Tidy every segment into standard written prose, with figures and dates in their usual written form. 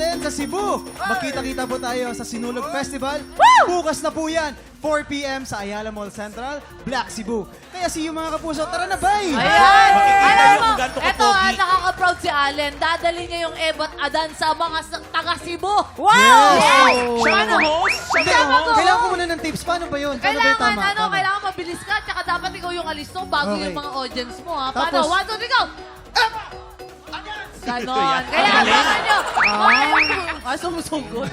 natin sa Cebu. Magkita-kita po tayo sa Sinulog Festival. Bukas na po yan, 4 p.m. sa Ayala Mall Central, Black Cebu. Kaya see you mga kapuso, tara na bay! Ayan! Makikita Alam niyo mo, kung gaano eto kapogi. nakaka-proud si Allen. Dadali niya yung Ebot Adan sa mga taga Cebu. Wow! Yes! Siya ang host? Siya ang host? Kailangan ko muna ng tips. Paano ba yun? Paano ba yung Kailangan, tama? Tama. kailangan mabilis ka, tsaka dapat ikaw yung alis mo bago Okay. yung mga audience mo, ha? Tapos- Paano? 1, 2, 3, go! Ganon. Kaya abangan nyo. Sumusugod.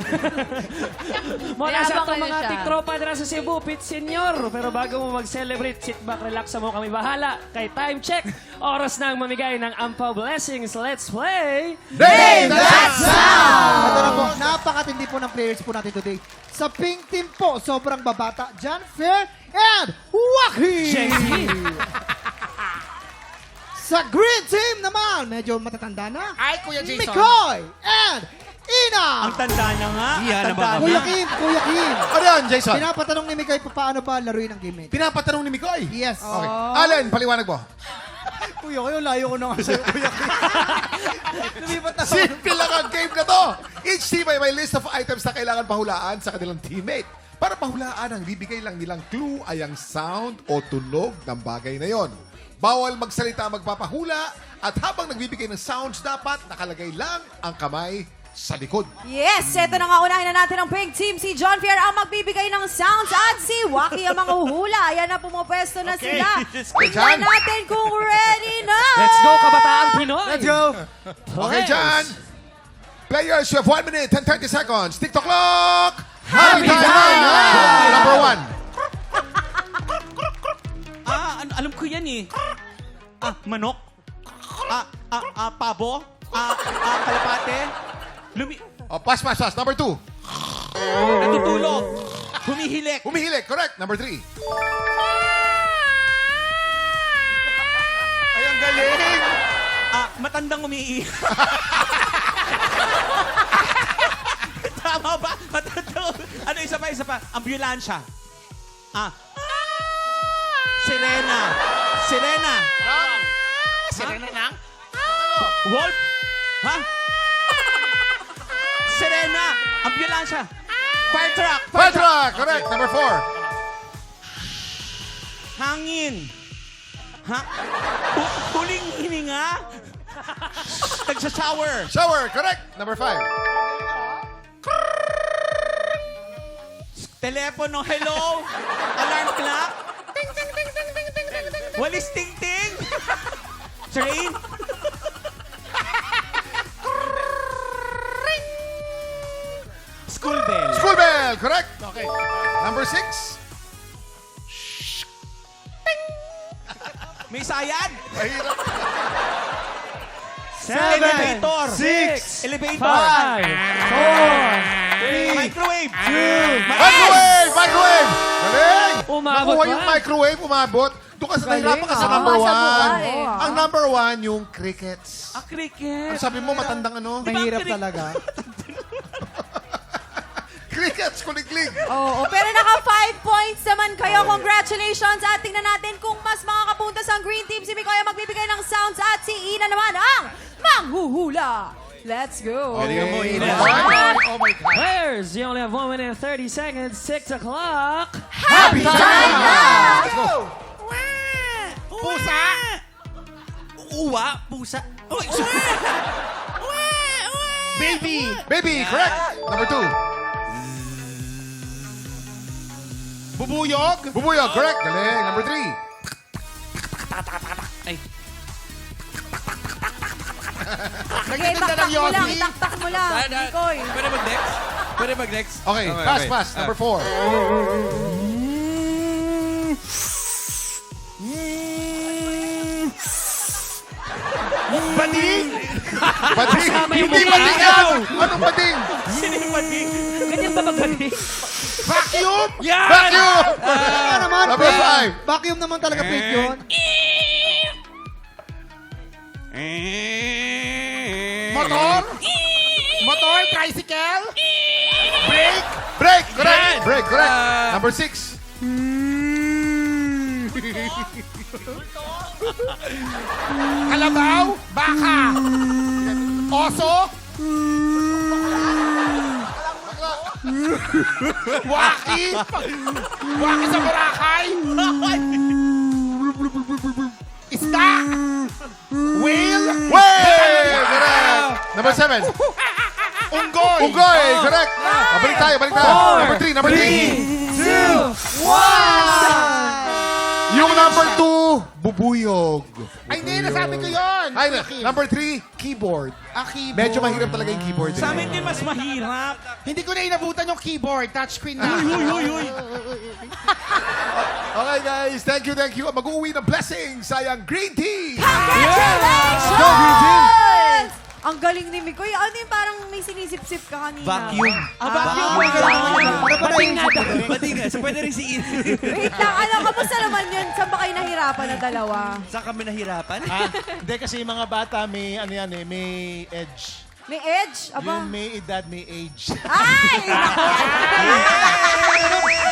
Mula sa Mayabang itong kayo mga siya. tiktropa na sa Cebu, Pit Senior. Pero bago mo mag-celebrate, sit back, relax mo kami bahala. Kay time check, oras na ang mamigay ng Ampaw Blessings. Let's play! Name that sound! Ito na po, napakatindi po ng players po natin today. Sa pink team po, sobrang babata, John Fair and Waki! Jenky. Sa green team naman, medyo matatanda na. Ay, Kuya Jason. Mikoy and Ina! Ang tanda niya nga. Iya Ang na tanda ba? Kuya niya. Kim, Kuya Kim. Ano yan, Jason? Pinapatanong ni Mikoy paano ba laruin ang game nito. Pinapatanong ni Mikoy? Yes. Okay. Allen, paliwanag mo. Kuya, kayo layo ko na nga sa'yo, Kuya Kim. Lumipat na ako. Simple lang ang game na to. Each team ay may list of items na kailangan pahulaan sa kanilang teammate. Para pahulaan, ang bibigay lang nilang clue ay ang sound o tunog ng bagay na yon. Bawal magsalita magpapahula at habang nagbibigay ng sounds, dapat nakalagay lang ang kamay sa likod. Yes, eto na nga, unahin na natin ang pink team. Si John Pierre ang magbibigay ng sounds at si Waki ang mga uhula. Ayan na, pumupwesto na Okay. sila. Okay, Tingnan John. natin kung ready na. Let's go, kabataang Pinoy! Let's go! Okay, John. Players, you have 1 minute and 30 seconds. TikTok clock! Happy time! Number 1. Alam ko yan eh. Manok. Pabo. Kalapate. Oh, pass. Number 2. Natutulog. Humihilik. Humihilik. Correct. Number 3. Ay, ang galing! Matandang umiiyak. Tama ba? Matandang. Ano, isa pa. Ambulansya. Sirena. Sirena ng? Wolf? Ha? Sirena. Ambulansya. Fire truck. Fire truck. Correct. Number 4. Hangin. Ha? Huling hininga. Nagsa-shower. Shower. Correct. Number 5. Telepono. Hello. Alarm clock. Ting, ting, ting, ting, ting, ting, ting, ting. Walis ting, ting. Train. School bell. School bell. Correct. Okay. Number 6. May sayad. Mahirap. 7, Elevator. 6, Elevator. 5, 4, Microwave. Microwave! Microwave! Galing! Umabot Nakuha pa. yung microwave, umabot. Doon kasi nahirapan ka sa ah. number Sa 1. buwan, eh. Ang number 1, yung crickets. Cricket. Ang sabi mo, matandang ano? Mahirap talaga. Crickets, kuliglig. Oo, pero naka 5 points naman kayo. Congratulations. At tingnan natin kung mas makakapunta sa green team. Si Mikoy ang magbibigay ng sounds at si Ina naman ang manghuhula. Let's go. Galingan mo, Ina. Oh my God. Players, you only have 1 minute and 30 seconds. 6 o'clock. Happy time now! Let's go! Pusa. Uwa. Pusa. Uy. Baby! Baby, correct. Number 2. Bubuyog. Bubuyog, correct. Galing. Number 3. Ay. Sige, itaktak mo lang. Itaktak mo lang. Mikoy. Pwede mag-next? Pwede mag-next? Okay, pass. Number 4. Bading. Bading! Kasama yung Hindi mukha. bading yan! Anong bading? Sino yung bading? Ganyan ba magaling? Vacuum! Yan! Vacuum! Ano naman, Number Fred? 5. Vacuum naman talaga, Fred, yun. Motor? Motor, tricycle. Brake! Brake! Correct! Brake, correct. Number 6. Kalabaw, baka. Oso, Waki! Waki sa Boracay! Isda! Whale! Whale! Correct! Number 7. Unggoy! Unggoy! Correct! Balik tayo, balik tayo. Number 3. Yung number 2, bubuyog. Ay, hindi, nasabi ko yun. Ay, number 3, keyboard. Keyboard. Medyo mahirap talaga yung keyboard. Sa amin din mas mahirap. Hindi ko na inabutan yung keyboard. Touchscreen na. Okay guys, thank you. Mag-uwi ng blessing sayang Green Tea! Congratulations! Go, Green Team! Ang galing ni Mikoy. Ano yung parang may sinisip-sip ka kanina? Vacuum. Bating nga daw. Bading nga. So pwede rin si Ian. Wait lang, kamusta naman yun? Saan ba kayo nahirapan na dalawa? Saan kami nahirapan? Hindi kasi yung mga bata may ano yan eh, may edge. May edge? Aba. Yung may edad, may age. Ay!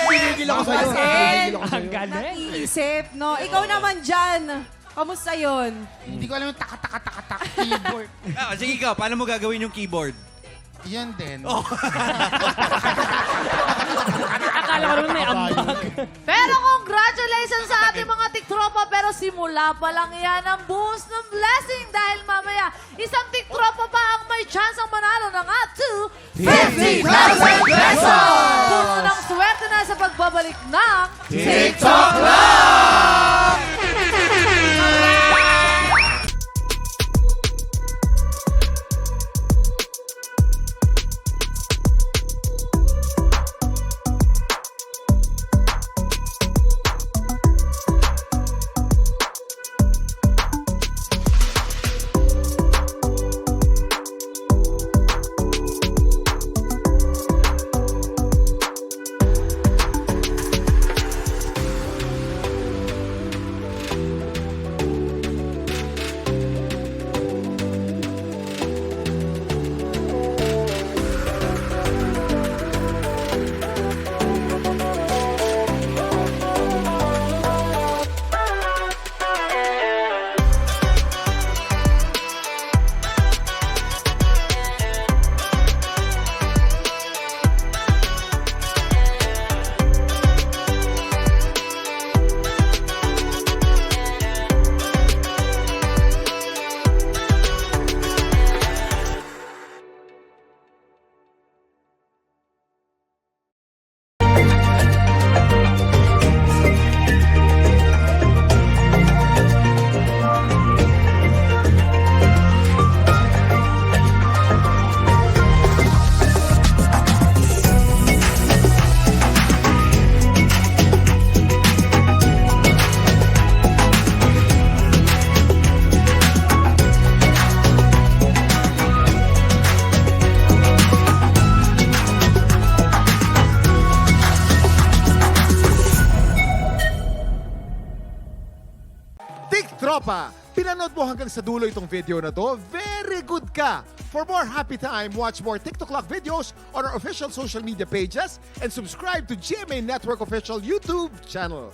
Pinigil ako sa'yo. Ang galing. Nag-iisip, no? Ikaw naman dyan. Kamusta yun? Hindi ko alam yung taka keyboard. Sige ikaw, paano mo gagawin yung keyboard? Yan din. Akala ko naman may ambag. Pero congratulations sa ating mga tiktropa. Pero simula pa lang yan ang buhos ng blessing. Dahil mamaya, isang tiktropa pa ang may chance ang manalo ng up to 50,000 pesos! Puno ng swerte na sa pagbabalik ng TikTok Lang! Tropa, pinanood mo hanggang sa dulo itong video na to? Very good ka! For more happy time, watch more TikTok Clock videos on our official social media pages and subscribe to GMA Network official YouTube channel.